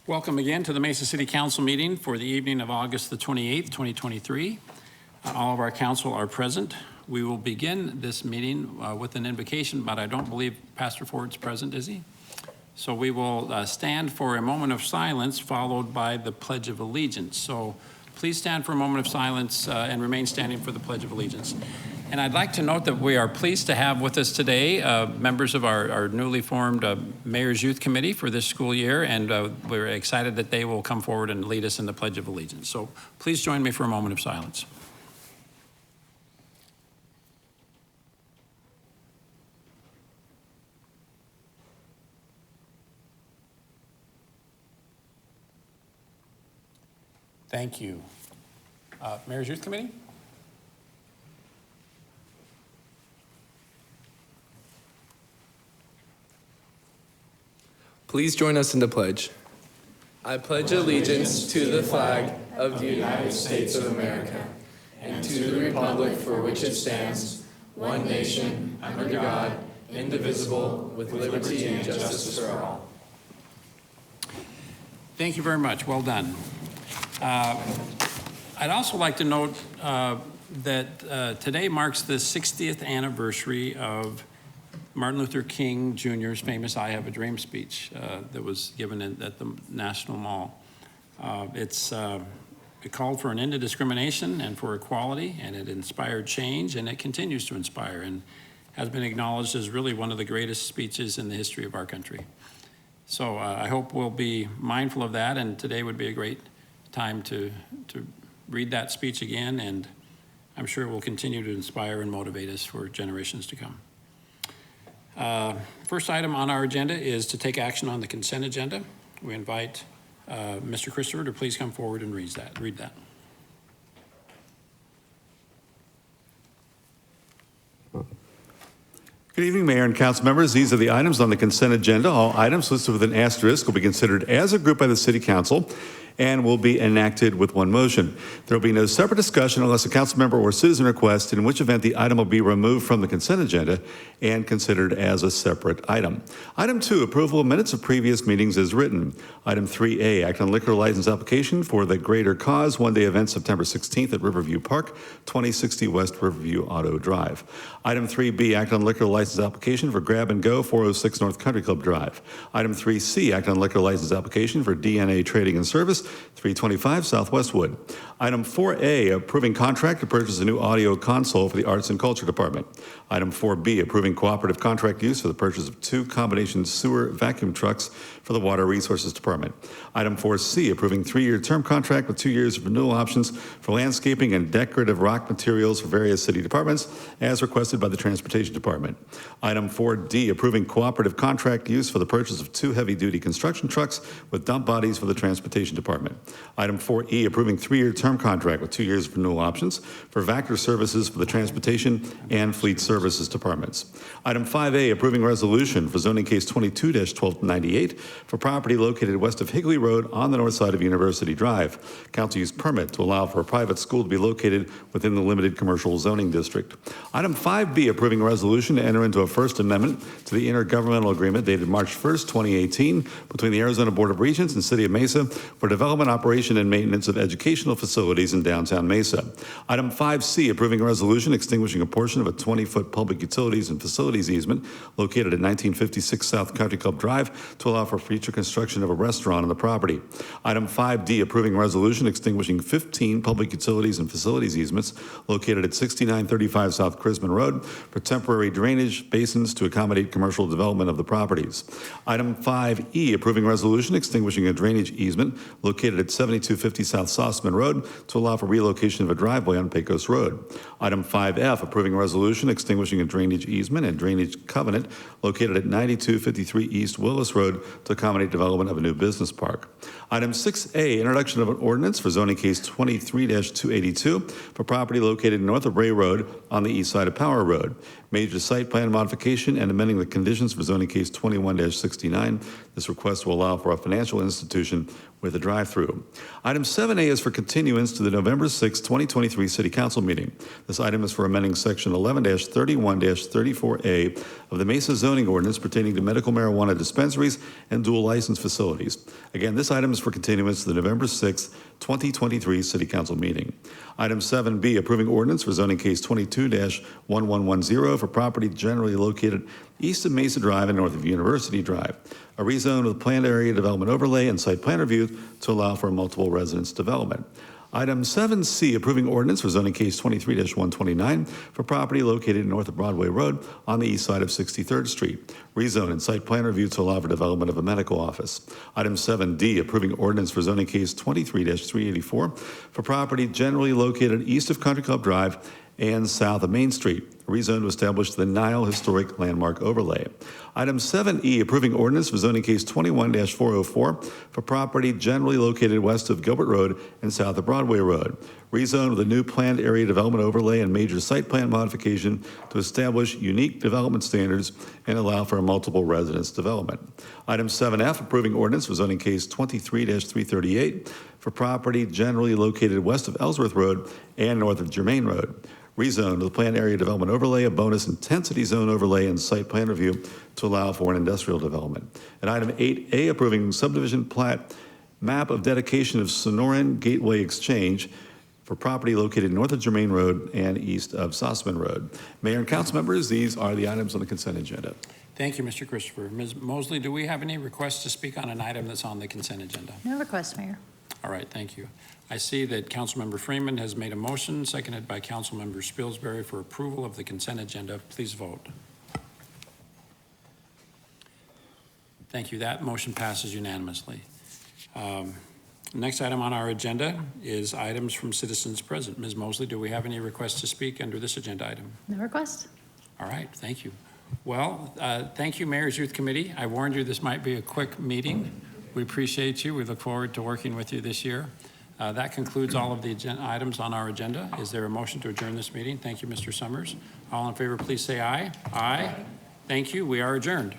Welcome again to the Mesa City Council meeting for the evening of August the 28th, 2023. All of our council are present. We will begin this meeting with an invocation, but I don't believe Pastor Ford's present, is he? So we will stand for a moment of silence followed by the Pledge of Allegiance. So please stand for a moment of silence and remain standing for the Pledge of Allegiance. And I'd like to note that we are pleased to have with us today members of our newly formed Mayor's Youth Committee for this school year, and we're excited that they will come forward and lead us in the Pledge of Allegiance. So please join me for a moment of silence. Thank you. Mayor's Youth Committee? Please join us in the pledge. I pledge allegiance to the flag of the United States of America and to the republic for which it stands, one nation, under God, indivisible, with liberty and justice for all. Thank you very much. Well done. I'd also like to note that today marks the 60th anniversary of Martin Luther King Jr.'s famous I Have a Dream speech that was given at the National Mall. It called for an end to discrimination and for equality, and it inspired change, and it continues to inspire, and has been acknowledged as really one of the greatest speeches in the history of our country. So I hope we'll be mindful of that, and today would be a great time to read that speech again, and I'm sure it will continue to inspire and motivate us for generations to come. First item on our agenda is to take action on the consent agenda. We invite Mr. Christopher to please come forward and read that. Good evening, Mayor and Council members. These are the items on the consent agenda. All items listed with an asterisk will be considered as a group by the City Council and will be enacted with one motion. There will be no separate discussion unless a council member or citizen requests, in which event the item will be removed from the consent agenda and considered as a separate item. Item 2, approval of minutes of previous meetings as written. Item 3A, act on liquor license application for the Greater Cause one-day event September 16th at Riverview Park, 2060 West Riverview Auto Drive. Item 3B, act on liquor license application for Grab and Go, 406 North Country Club Drive. Item 3C, act on liquor license application for DNA Trading and Service, 325 South Westwood. Item 4A, approving contract to purchase a new audio console for the Arts and Culture Department. Item 4B, approving cooperative contract use for the purchase of 2 combination sewer vacuum trucks for the Water Resources Department. Item 4C, approving 3-year term contract with 2 years of renewal options for landscaping and decorative rock materials for various city departments, as requested by the Transportation Department. Item 4D, approving cooperative contract use for the purchase of 2 heavy-duty construction trucks with dump bodies for the Transportation Department. Item 4E, approving 3-year term contract with 2 years of renewal options for Vector services for the Transportation and Fleet Services Departments. Item 5A, approving resolution for zoning case 22-1298 for property located west of Higley Road on the north side of University Drive. Council use permit to allow for a private school to be located within the limited commercial zoning district. Item 5B, approving a resolution to enter into a First Amendment to the intergovernmental agreement dated March 1st, 2018 between the Arizona Board of Regents and City of Mesa for development, operation, and maintenance of educational facilities in downtown Mesa. Item 5C, approving a resolution extinguishing a portion of a 20-foot public utilities and facilities easement located at 1956 South Country Club Drive to allow for future construction of a restaurant on the property. Item 5D, approving a resolution extinguishing 15 public utilities and facilities easements located at 6935 South Crisman Road for temporary drainage basins to accommodate commercial development of the properties. Item 5E, approving a resolution extinguishing a drainage easement located at 7250 South Sossaman Road to allow for relocation of a driveway on Pecos Road. Item 5F, approving a resolution extinguishing a drainage easement and drainage covenant located at 9253 East Willis Road to accommodate development of a new business park. Item 6A, introduction of an ordinance for zoning case 23-282 for property located north of Ray Road on the east side of Power Road. Major site plan modification and amending the conditions for zoning case 21-69. This request will allow for a financial institution with a drive-through. Item 7A is for continuance to the November 6, 2023 City Council meeting. This item is for amending Section 11-31-34A of the Mesa zoning ordinance pertaining to medical marijuana dispensaries and dual license facilities. Again, this item is for continuance to the November 6, 2023 City Council meeting. Item 7B, approving ordinance for zoning case 22-1110 for property generally located east of Mesa Drive and north of University Drive. A rezone of the planned area development overlay and site plan review to allow for multiple residence development. Item 7C, approving ordinance for zoning case 23-129 for property located north of Broadway Road on the east side of 63rd Street. Rezone and site plan review to allow for development of a medical office. Item 7D, approving ordinance for zoning case 23-384 for property generally located east of Country Club Drive and south of Main Street. Rezone to establish the Nile Historic Landmark Overlay. Item 7E, approving ordinance for zoning case 21-404 for property generally located west of Gilbert Road and south of Broadway Road. Rezone of the new planned area development overlay and major site plan modification to establish unique development standards and allow for a multiple residence development. Item 7F, approving ordinance for zoning case 23-338 for property generally located west of Ellsworth Road and north of Germain Road. Rezone of the planned area development overlay, a bonus intensity zone overlay, and site plan review to allow for an industrial development. And item 8A, approving subdivision plat map of dedication of Sonoran Gateway Exchange for property located north of Germain Road and east of Sossaman Road. Mayor and council members, these are the items on the consent agenda. Thank you, Mr. Christopher. Ms. Mosley, do we have any requests to speak on an item that's on the consent agenda? No request, Mayor. All right, thank you. I see that Councilmember Freeman has made a motion, seconded by Councilmember Spilsbury for approval of the consent agenda. Please vote. Thank you. That motion passes unanimously. Next item on our agenda is items from citizens present. Ms. Mosley, do we have any requests to speak under this agenda item? No request. All right, thank you. Well, thank you, Mayor's Youth Committee. I warned you this might be a quick meeting. We appreciate you. We look forward to working with you this year. That concludes all of the items on our agenda. Is there a motion to adjourn this meeting? Thank you, Mr. Summers. All in favor, please say aye. Aye. Thank you. We are adjourned.